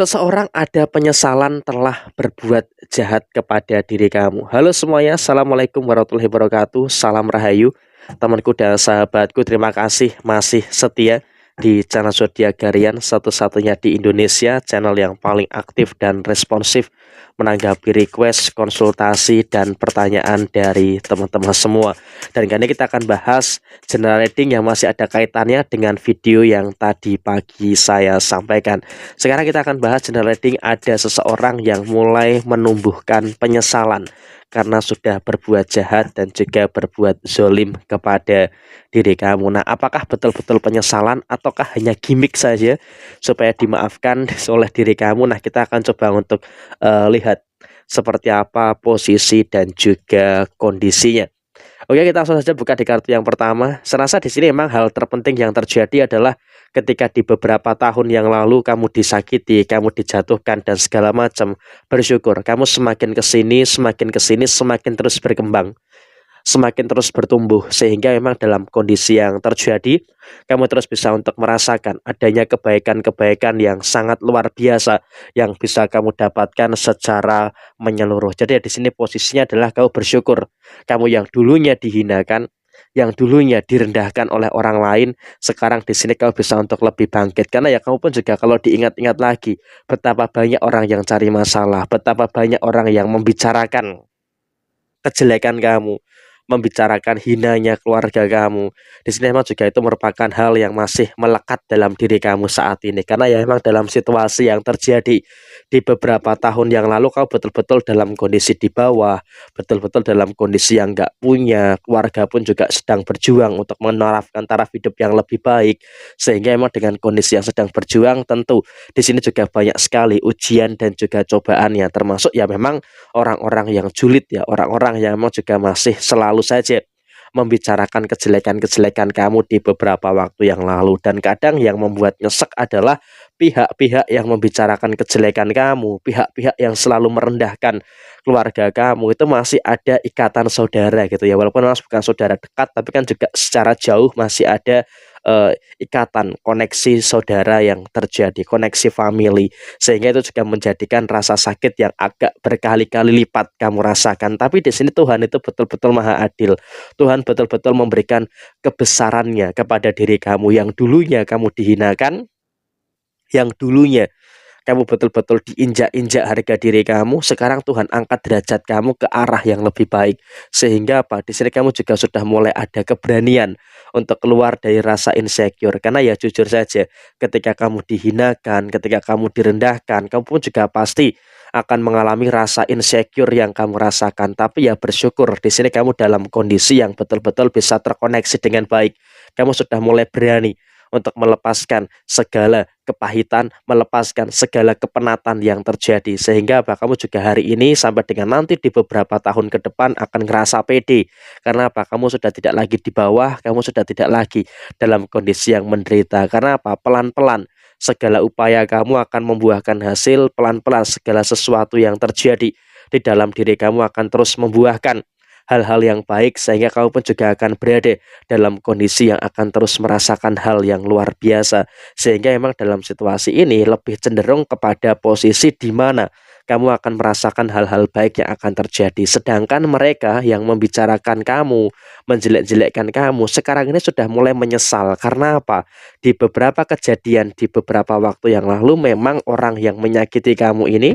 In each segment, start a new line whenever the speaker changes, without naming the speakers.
Seseorang ada penyesalan telah berbuat jahat kepada diri kamu. Halo semuanya, Assalamualaikum warahmatullahi wabarakatuh. Salam Rahayu, temanku dan sahabatku. Terima kasih masih setia di channel Zodiak Harian, satu-satunya di Indonesia, channel yang paling aktif dan responsif menanggapi request, konsultasi, dan pertanyaan dari teman-teman semua. Dan kali ini kita akan bahas general reading yang masih ada kaitannya dengan video yang tadi pagi saya sampaikan. Sekarang kita akan bahas general reading. Ada seseorang yang mulai menumbuhkan penyesalan karena sudah berbuat jahat dan juga berbuat zolim kepada diri kamu. Nah, apakah betul-betul penyesalan ataukah hanya gimmick saja supaya dimaafkan oleh diri kamu? Nah, kita akan coba untuk lihat seperti apa posisi dan juga kondisinya. Oke, kita langsung saja buka di kartu yang pertama. Serasa di sini memang hal terpenting yang terjadi adalah ketika di beberapa tahun yang lalu kamu disakiti, kamu dijatuhkan dan segala macam. Bersyukur, kamu semakin ke sini, semakin terus berkembang, semakin terus bertumbuh, sehingga memang dalam kondisi yang terjadi kamu terus bisa untuk merasakan adanya kebaikan-kebaikan yang sangat luar biasa yang bisa kamu dapatkan secara menyeluruh. Jadi di sini posisinya adalah kamu bersyukur. Kamu yang dulunya dihinakan, yang dulunya direndahkan oleh orang lain, sekarang di sini kamu bisa untuk lebih bangkit. Karena ya kamu pun juga kalau diingat-ingat lagi betapa banyak orang yang cari masalah, betapa banyak orang yang membicarakan kejelekan kamu, membicarakan hinanya keluarga kamu. Di sini memang juga itu merupakan hal yang masih melekat dalam diri kamu saat ini. Karena ya memang dalam situasi yang terjadi di beberapa tahun yang lalu, kamu betul-betul dalam kondisi di bawah, betul-betul dalam kondisi yang nggak punya, keluarga pun juga sedang berjuang untuk menerapkan taraf hidup yang lebih baik. Sehingga memang dengan kondisi yang sedang berjuang, tentu di sini juga banyak sekali ujian dan juga cobaannya, termasuk ya memang orang-orang yang julid, ya orang-orang yang memang juga masih selalu saja membicarakan kejelekan-kejelekan kamu di beberapa waktu yang lalu. Dan kadang yang membuat nyesek adalah pihak-pihak yang membicarakan kejelekan kamu, pihak-pihak yang selalu merendahkan keluarga kamu, itu masih ada ikatan saudara gitu ya, walaupun masih bukan saudara dekat, tapi kan juga secara jauh masih ada ikatan koneksi saudara yang terjadi, koneksi family, sehingga itu juga menjadikan rasa sakit yang agak berkali-kali lipat kamu rasakan. Tapi di sini Tuhan itu betul-betul maha adil. Tuhan betul-betul memberikan kebesarannya kepada diri kamu yang dulunya kamu dihinakan, yang dulunya kamu betul-betul diinjak-injak harga diri kamu. Sekarang Tuhan angkat derajat kamu ke arah yang lebih baik. Sehingga apa? Di sini kamu juga sudah mulai ada keberanian untuk keluar dari rasa insecure. Karena ya jujur saja, ketika kamu dihinakan, ketika kamu direndahkan, kamu pun juga pasti akan mengalami rasa insecure yang kamu rasakan. Tapi ya bersyukur di sini kamu dalam kondisi yang betul-betul bisa terkoneksi dengan baik. Kamu sudah mulai berani untuk melepaskan segala kepahitan, melepaskan segala kepenatan yang terjadi. Sehingga apa? Kamu juga hari ini sampai dengan nanti di beberapa tahun ke depan akan ngerasa pede. Karena apa? Kamu sudah tidak lagi di bawah, kamu sudah tidak lagi dalam kondisi yang menderita. Karena apa? Pelan-pelan segala upaya kamu akan membuahkan hasil, pelan-pelan segala sesuatu yang terjadi di dalam diri kamu akan terus membuahkan hal-hal yang baik, sehingga kamu pun juga akan berada dalam kondisi yang akan terus merasakan hal yang luar biasa. Sehingga memang dalam situasi ini lebih cenderung kepada posisi di mana kamu akan merasakan hal-hal baik yang akan terjadi. Sedangkan mereka yang membicarakan kamu, menjelek-jelekkan kamu, sekarang ini sudah mulai menyesal. Karena apa? Di beberapa kejadian, di beberapa waktu yang lalu, memang orang yang menyakiti kamu ini,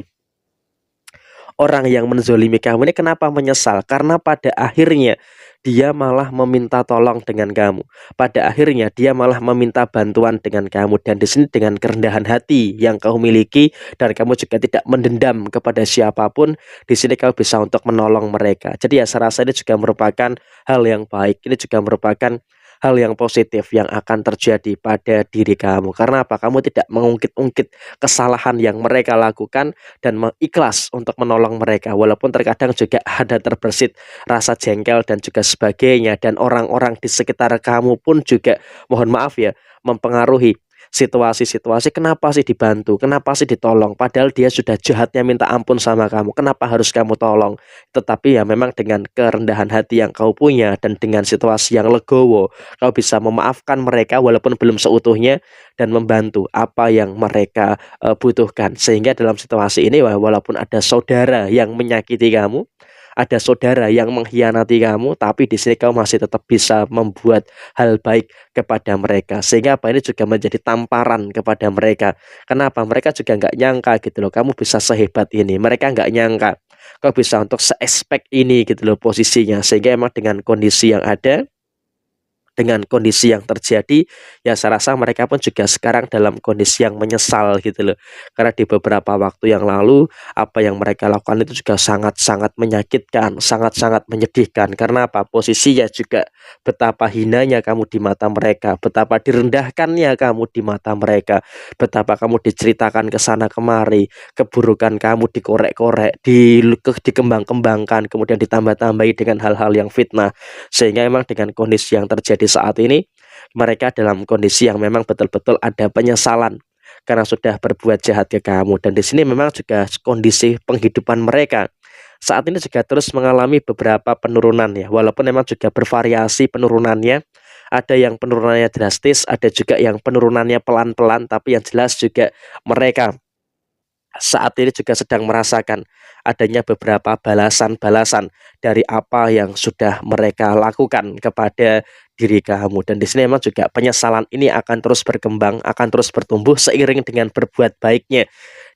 orang yang menzolimi kamu ini kenapa menyesal? Karena pada akhirnya dia malah meminta tolong dengan kamu. Pada akhirnya dia malah meminta bantuan dengan kamu. Dan di sini dengan kerendahan hati yang kamu miliki, dan kamu juga tidak mendendam kepada siapapun, di sini kamu bisa untuk menolong mereka. Jadi ya saya rasa ini juga merupakan hal yang baik. Ini juga merupakan hal yang positif yang akan terjadi pada diri kamu. Karena apa? Kamu tidak mengungkit-ungkit kesalahan yang mereka lakukan dan ikhlas untuk menolong mereka. Walaupun terkadang juga ada terbersit rasa jengkel dan juga sebagainya. Dan orang-orang di sekitar kamu pun juga, mohon maaf ya, mempengaruhi situasi-situasi kenapa sih dibantu, kenapa sih ditolong, padahal dia sudah jahatnya minta ampun sama kamu, kenapa harus kamu tolong? Tetapi ya memang dengan kerendahan hati yang kau punya dan dengan situasi yang legowo, kau bisa memaafkan mereka walaupun belum seutuhnya dan membantu apa yang mereka butuhkan. Sehingga dalam situasi ini walaupun ada saudara yang menyakiti kamu, ada saudara yang mengkhianati kamu, tapi di sini kamu masih tetap bisa membuat hal baik kepada mereka. Sehingga apa ini juga menjadi tamparan kepada mereka. Kenapa? Mereka juga nggak nyangka gitu loh, kamu bisa sehebat ini. Mereka nggak nyangka kau bisa untuk se-expect ini gitu loh posisinya. Sehingga emang dengan kondisi yang ada, dengan kondisi yang terjadi, ya saya rasa mereka pun juga sekarang dalam kondisi yang menyesal gitu loh. Karena di beberapa waktu yang lalu, apa yang mereka lakukan itu juga sangat-sangat menyakitkan, sangat-sangat menyedihkan. Karena apa? Posisinya juga betapa hinanya kamu di mata mereka, betapa direndahkannya kamu di mata mereka, betapa kamu diceritakan ke sana kemari, keburukan kamu dikorek-korek, dikembang-kembangkan, kemudian ditambah-tambahi dengan hal-hal yang fitnah. Sehingga memang dengan kondisi yang terjadi saat ini, mereka dalam kondisi yang memang betul-betul ada penyesalan karena sudah berbuat jahat ke kamu. Dan di sini memang juga kondisi penghidupan mereka saat ini juga terus mengalami beberapa penurunan ya, walaupun memang juga bervariasi penurunannya. Ada yang penurunannya drastis, ada juga yang penurunannya pelan-pelan, tapi yang jelas juga mereka saat ini juga sedang merasakan adanya beberapa balasan-balasan dari apa yang sudah mereka lakukan kepada diri kamu. Dan di sini memang juga penyesalan ini akan terus berkembang, akan terus bertumbuh seiring dengan berbuat baiknya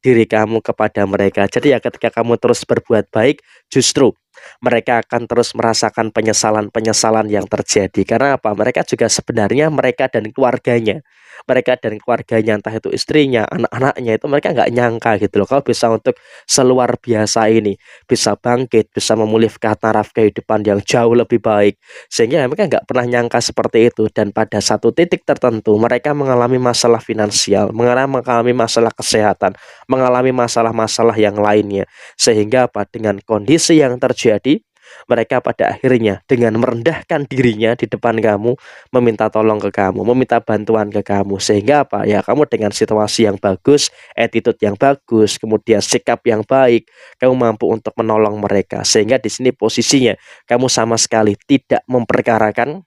diri kamu kepada mereka. Jadi ya ketika kamu terus berbuat baik, justru mereka akan terus merasakan penyesalan-penyesalan yang terjadi. Karena apa? Mereka juga sebenarnya mereka dan keluarganya, entah itu istrinya, anak-anaknya, itu mereka nggak nyangka gitu loh, kalau bisa untuk seluar biasa ini, bisa bangkit, bisa memulihkan taraf kehidupan yang jauh lebih baik. Sehingga mereka nggak pernah nyangka seperti itu. Dan pada satu titik tertentu mereka mengalami masalah finansial, mengalami masalah kesehatan, mengalami masalah-masalah yang lainnya. Sehingga apa? Dengan kondisi yang terjadi, mereka pada akhirnya dengan merendahkan dirinya di depan kamu, meminta tolong ke kamu, meminta bantuan ke kamu. Sehingga apa? Ya kamu dengan situasi yang bagus, attitude yang bagus, kemudian sikap yang baik, kamu mampu untuk menolong mereka. Sehingga di sini posisinya kamu sama sekali tidak memperkarakan,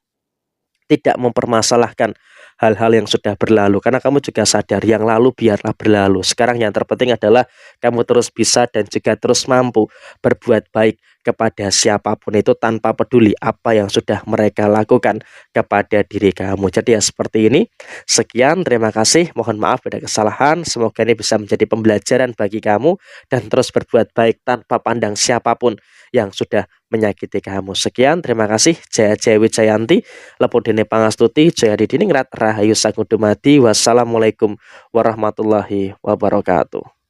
tidak mempermasalahkan hal-hal yang sudah berlalu, karena kamu juga sadar yang lalu biarlah berlalu. Sekarang yang terpenting adalah kamu terus bisa dan juga terus mampu berbuat baik kepada siapapun itu tanpa peduli apa yang sudah mereka lakukan kepada diri kamu. Jadi ya seperti ini. Sekian, terima kasih. Mohon maaf ada kesalahan. Semoga ini bisa menjadi pembelajaran bagi kamu dan terus berbuat baik tanpa pandang siapapun yang sudah menyakiti kamu. Sekian, terima kasih. Jaya Jaya Wijayanti, Lepudene Pangastuti, Jaya Didiningrat, Rahayu Sagung Dumadi. Wassalamualaikum warahmatullahi wabarakatuh.